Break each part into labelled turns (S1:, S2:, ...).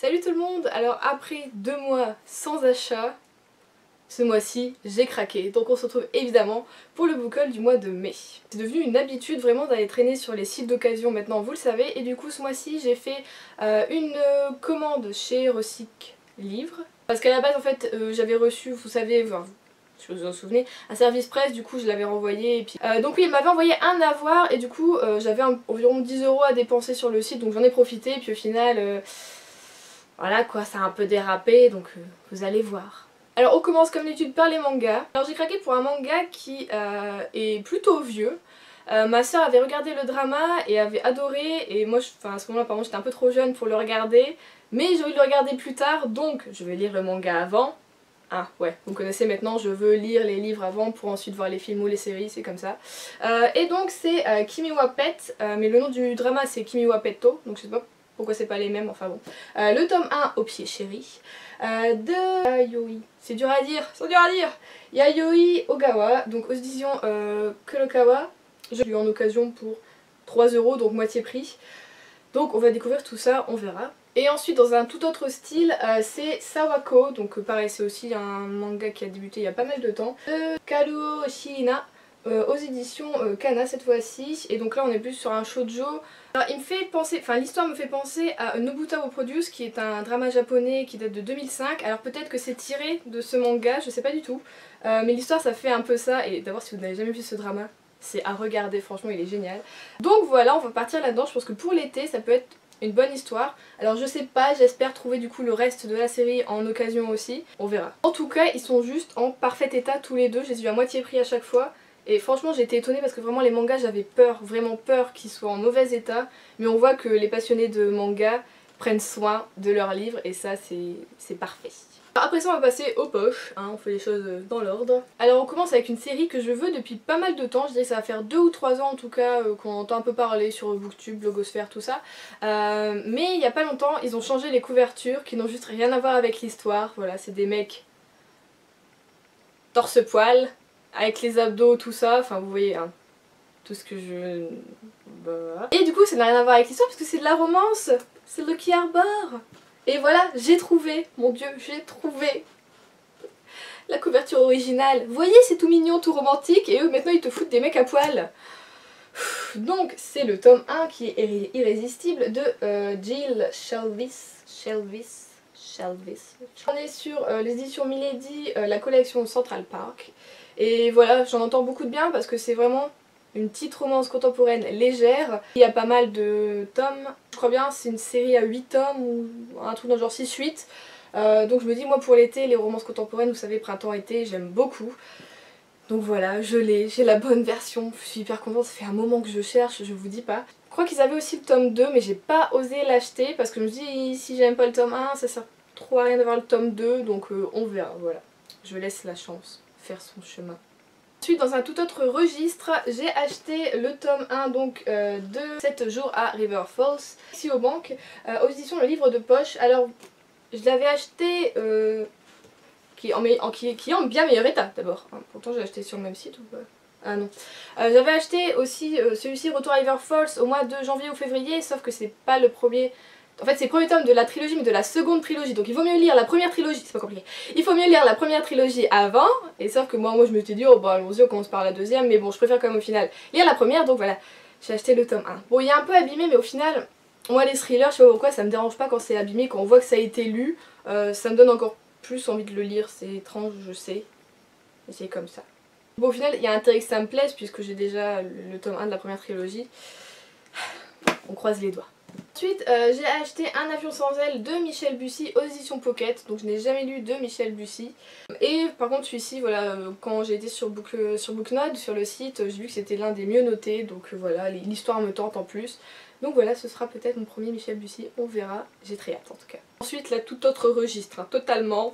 S1: Salut tout le monde. Alors après 2 mois sans achat, ce mois-ci j'ai craqué. Donc on se retrouve évidemment pour le book haul du mois de mai. C'est devenu une habitude vraiment d'aller traîner sur les sites d'occasion maintenant, vous le savez. Et du coup ce mois-ci j'ai fait une commande chez Recyc Livre. Parce qu'à la base en fait j'avais reçu, vous savez, enfin, si vous vous en souvenez, un service presse, du coup je l'avais renvoyé et puis... donc oui, il m'avait envoyé un avoir et du coup j'avais environ 10 € à dépenser sur le site, donc j'en ai profité et puis au final... voilà quoi, ça a un peu dérapé, donc vous allez voir. Alors on commence comme d'habitude par les mangas. Alors j'ai craqué pour un manga qui est plutôt vieux. Ma soeur avait regardé le drama et avait adoré, et moi à ce moment-là par contre j'étais un peu trop jeune pour le regarder, mais j'ai envie de le regarder plus tard, donc je vais lire le manga avant. Ah ouais, vous connaissez maintenant, je veux lire les livres avant pour ensuite voir les films ou les séries, c'est comme ça. Et donc c'est Kimi wa Pet, mais le nom du drama c'est Kimi wa Petto, donc je sais pas pourquoi c'est pas les mêmes, enfin bon. Le tome 1, Au pied chéri, de Yayoi. C'est dur à dire, c'est dur à dire. Yayoi Ogawa, donc aux éditions Kurokawa. Je l'ai eu en occasion pour 3 €, donc moitié prix. Donc on va découvrir tout ça, on verra. Et ensuite dans un tout autre style, c'est Sawako, donc pareil c'est aussi un manga qui a débuté il y a pas mal de temps. De Karuo Shiina, aux éditions Kana cette fois-ci. Et donc là on est plus sur un shoujo. Alors il me fait penser, enfin l'histoire me fait penser à Nobuta wo Produce, qui est un drama japonais qui date de 2005. Alors peut-être que c'est tiré de ce manga, je sais pas du tout. Mais l'histoire ça fait un peu ça, et d'abord si vous n'avez jamais vu ce drama, c'est à regarder, franchement il est génial. Donc voilà, on va partir là-dedans, je pense que pour l'été ça peut être une bonne histoire. Alors je sais pas, j'espère trouver du coup le reste de la série en occasion aussi, on verra. En tout cas ils sont juste en parfait état tous les deux, je les ai eu à moitié prix à chaque fois. Et franchement j'ai été étonnée parce que vraiment les mangas j'avais peur, vraiment peur qu'ils soient en mauvais état. Mais on voit que les passionnés de manga prennent soin de leurs livres et ça c'est parfait. Après ça on va passer aux poches, hein, on fait les choses dans l'ordre. Alors on commence avec une série que je veux depuis pas mal de temps, je dirais que ça va faire 2 ou 3 ans en tout cas qu'on entend un peu parler sur Booktube, Blogosphère, tout ça. Mais il y a pas longtemps ils ont changé les couvertures qui n'ont juste rien à voir avec l'histoire. Voilà, c'est des mecs torse-poil, avec les abdos, tout ça, enfin vous voyez hein, tout ce que je... Bah. Et du coup ça n'a rien à voir avec l'histoire parce que c'est de la romance, c'est Lucky Arbor. Et voilà, j'ai trouvé, mon dieu, j'ai trouvé la couverture originale. Vous voyez, c'est tout mignon, tout romantique, et eux maintenant ils te foutent des mecs à poil. Donc c'est le tome 1 qui est irrésistible de Jill Shelvis. On est sur les éditions Milady, la collection Central Park. Et voilà, j'en entends beaucoup de bien parce que c'est vraiment une petite romance contemporaine légère. Il y a pas mal de tomes, je crois bien c'est une série à 8 tomes ou un truc dans le genre 6-8. Donc je me dis moi pour l'été les romances contemporaines, vous savez printemps-été, j'aime beaucoup. Donc voilà, je l'ai, j'ai la bonne version, je suis hyper contente, ça fait un moment que je cherche, je vous dis pas. Je crois qu'ils avaient aussi le tome 2 mais j'ai pas osé l'acheter parce que je me dis si j'aime pas le tome 1 ça sert trop à rien d'avoir le tome 2 donc on verra, voilà. Je laisse la chance faire son chemin. Ensuite dans un tout autre registre, j'ai acheté le tome 1 donc de 7 jours à River Falls, ici aux banques, aux éditions Le Livre de Poche. Alors je l'avais acheté qui est en bien meilleur état d'abord, hein. Pourtant j'ai acheté sur le même site ou pas? Ah non. J'avais acheté aussi celui-ci Retour à River Falls au mois de janvier ou février, sauf que c'est pas le premier... En fait c'est le premier tome de la trilogie mais de la seconde trilogie, donc il vaut mieux lire la première trilogie, c'est pas compliqué. Il faut mieux lire la première trilogie avant, et sauf que moi je me suis dit oh bah allons-y on commence par la deuxième, mais bon je préfère quand même au final lire la première, donc voilà, j'ai acheté le tome 1. Bon il est un peu abîmé mais au final, moi les thrillers je sais pas pourquoi ça me dérange pas quand c'est abîmé, quand on voit que ça a été lu, ça me donne encore plus envie de le lire, c'est étrange je sais, mais c'est comme ça. Bon au final il y a intérêt que ça me plaise puisque j'ai déjà le tome 1 de la première trilogie, on croise les doigts. Ensuite j'ai acheté Un avion sans aile de Michel Bussy aux éditions Pocket, donc je n'ai jamais lu de Michel Bussy. Et par contre celui-ci, voilà, quand j'ai été sur Booknote, sur le site, j'ai vu que c'était l'un des mieux notés, donc voilà, l'histoire me tente en plus. Donc voilà, ce sera peut-être mon premier Michel Bussy, on verra, j'ai très hâte en tout cas. Ensuite là, tout autre registre, hein, totalement.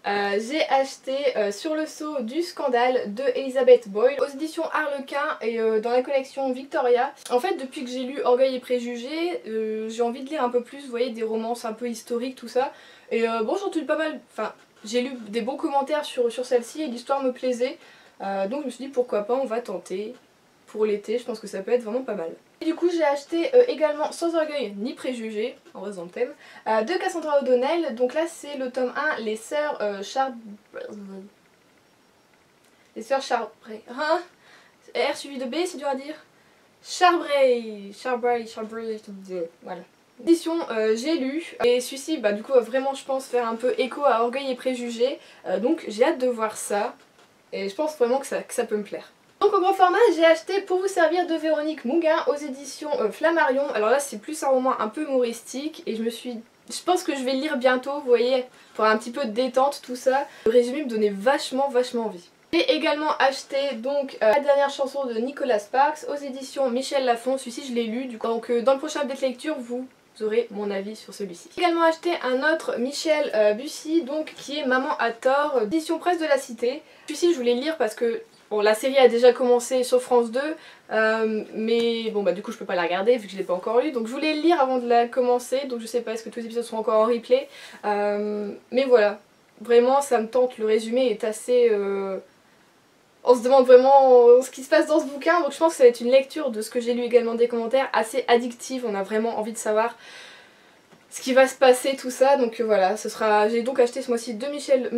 S1: J'ai acheté Sur le sceau du scandale de Elizabeth Boyle aux éditions Harlequin et dans la collection Victoria. En fait depuis que j'ai lu Orgueil et Préjugés, j'ai envie de lire un peu plus, vous voyez, des romances un peu historiques tout ça. Et bon j'en trouve pas mal, enfin j'ai lu des bons commentaires sur celle-ci et l'histoire me plaisait. Donc je me suis dit pourquoi pas, on va tenter pour l'été, je pense que ça peut être vraiment pas mal. Et du coup j'ai acheté également Sans orgueil ni préjugés, en reste dans le thème, de Cassandra O'Donnell. Donc là c'est le tome 1, les sœurs Charbray. Hein, R suivi de B, c'est dur à dire. Charbray, voilà. L'édition j'ai lu et celui-ci bah du coup va vraiment je pense faire un peu écho à Orgueil et Préjugés, donc j'ai hâte de voir ça et je pense vraiment que ça peut me plaire. Donc au grand format j'ai acheté Pour vous servir de Véronique Mouguin aux éditions Flammarion. Alors là c'est plus un roman un peu humoristique et je pense que je vais le lire bientôt, vous voyez, pour un petit peu de détente tout ça. Le résumé me donnait vachement envie. J'ai également acheté donc La dernière chanson de Nicolas Sparks aux éditions Michel Lafon. Celui-ci je l'ai lu du coup, donc dans le prochain update lecture vous aurez mon avis sur celui-ci. J'ai également acheté un autre Michel Bussy donc qui est Maman à tort, édition Presse de la Cité. Celui-ci je voulais le lire parce que bon, la série a déjà commencé sur France 2, mais bon bah du coup je peux pas la regarder vu que je l'ai pas encore lu, donc je voulais le lire avant de la commencer, donc je sais pas est-ce que tous les épisodes sont encore en replay, mais voilà, vraiment ça me tente, le résumé est assez... On se demande vraiment ce qui se passe dans ce bouquin, donc je pense que ça va être une lecture de ce que j'ai lu également des commentaires, assez addictive, on a vraiment envie de savoir ce qui va se passer, tout ça, donc voilà, ce sera... J'ai donc acheté ce mois-ci deux Michel...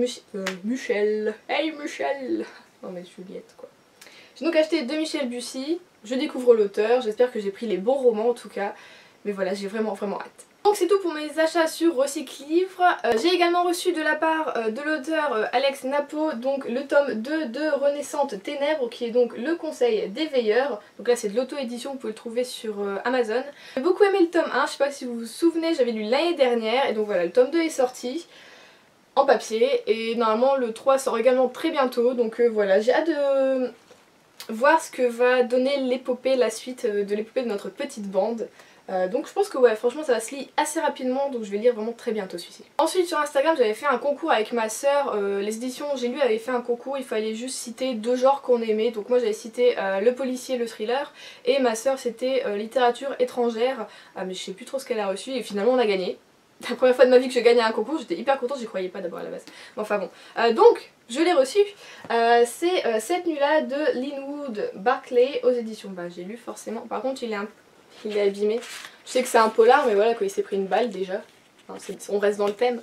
S1: Hey Michel. Non mais Juliette quoi. J'ai donc acheté deux Michel Bussy, je découvre l'auteur, j'espère que j'ai pris les bons romans en tout cas, mais voilà, j'ai vraiment hâte. Donc c'est tout pour mes achats sur Recycle-Livre. J'ai également reçu de la part de l'auteur Alex Napo donc le tome 2 de Renaissante Ténèbres qui est donc le conseil des veilleurs. Donc là c'est de l'auto-édition, vous pouvez le trouver sur Amazon. J'ai beaucoup aimé le tome 1, je sais pas si vous vous souvenez, j'avais lu l'année dernière et donc voilà le tome 2 est sorti en papier et normalement le 3 sort également très bientôt, donc voilà, j'ai hâte de voir ce que va donner l'épopée, la suite de l'épopée de notre petite bande. Donc je pense que ouais, franchement ça va se lire assez rapidement, donc je vais lire vraiment très bientôt celui-ci. Ensuite sur Instagram j'avais fait un concours avec ma soeur, les éditions J'ai lu avaient fait un concours, il fallait juste citer deux genres qu'on aimait, donc moi j'avais cité le policier, le thriller, et ma soeur c'était littérature étrangère, mais je sais plus trop ce qu'elle a reçu et finalement on a gagné. La première fois de ma vie que je gagnais un concours, j'étais hyper contente, j'y croyais pas d'abord à la base. Enfin bon, donc je l'ai reçu, c'est Cette nuit-là de Linwood Barclay aux éditions. Bah j'ai lu forcément, par contre il est abîmé. Je sais que c'est un polar mais voilà quoi, il s'est pris une balle déjà, enfin, on reste dans le thème.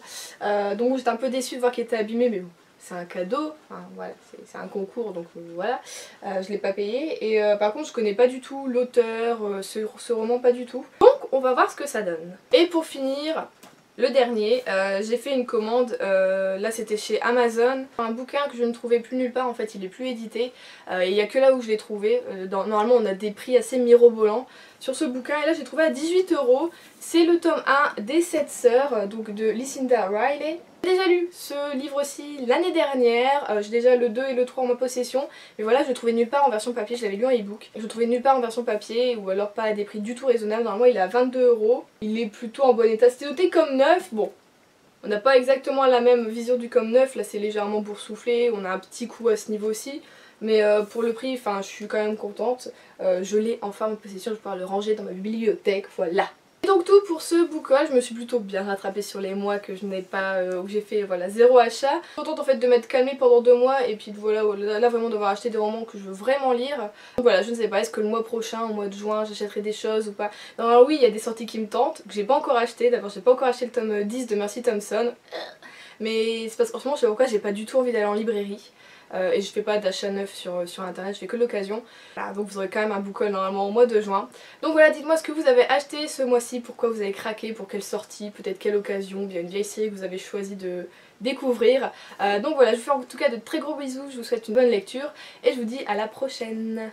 S1: Donc j'étais un peu déçue de voir qu'il était abîmé mais bon. C'est un cadeau, enfin voilà, c'est un concours donc voilà, je l'ai pas payé et par contre je connais pas du tout l'auteur, ce roman pas du tout. Donc on va voir ce que ça donne. Et pour finir, le dernier, j'ai fait une commande, là c'était chez Amazon, un bouquin que je ne trouvais plus nulle part, en fait il est plus édité, il n'y a que là où je l'ai trouvé, normalement on a des prix assez mirobolants sur ce bouquin et là j'ai trouvé à 18 €, c'est le tome 1 des 7 sœurs, donc de Lucinda Riley. J'ai déjà lu ce livre-ci l'année dernière, j'ai déjà le 2 et le 3 en ma possession, mais voilà je le trouvais nulle part en version papier, je l'avais lu en e-book, je le trouvais nulle part en version papier ou alors pas à des prix du tout raisonnables, normalement il est à 22 €, il est plutôt en bon état, c'était noté comme neuf, bon on n'a pas exactement la même vision du comme neuf, là c'est légèrement boursouflé, on a un petit coup à ce niveau aussi, mais pour le prix, enfin je suis quand même contente, je l'ai enfin en ma possession, je vais pouvoir le ranger dans ma bibliothèque, voilà. Et donc tout pour ce book haul, je me suis plutôt bien rattrapée sur les mois que je n'ai pas, où j'ai fait voilà zéro achat. Je suis contente en fait de m'être calmée pendant 2 mois et puis de, voilà là vraiment d'avoir acheté des romans que je veux vraiment lire. Donc voilà, je ne sais pas, est-ce que le mois prochain, au mois de juin, j'achèterai des choses ou pas. Non, oui, il y a des sorties qui me tentent, que j'ai pas encore acheté. D'abord j'ai pas encore acheté le tome 10 de Mercy Thompson. Mais c'est parce qu'en ce moment je sais pas pourquoi j'ai pas du tout envie d'aller en librairie. Et je fais pas d'achat neuf sur internet, je fais que de l'occasion. Voilà, donc vous aurez quand même un book haul normalement au mois de juin. Donc voilà, dites-moi ce que vous avez acheté ce mois-ci, pourquoi vous avez craqué, pour quelle sortie, peut-être quelle occasion, bien une vieille série que vous avez choisi de découvrir. Donc voilà, je vous fais en tout cas de très gros bisous, je vous souhaite une bonne lecture et je vous dis à la prochaine.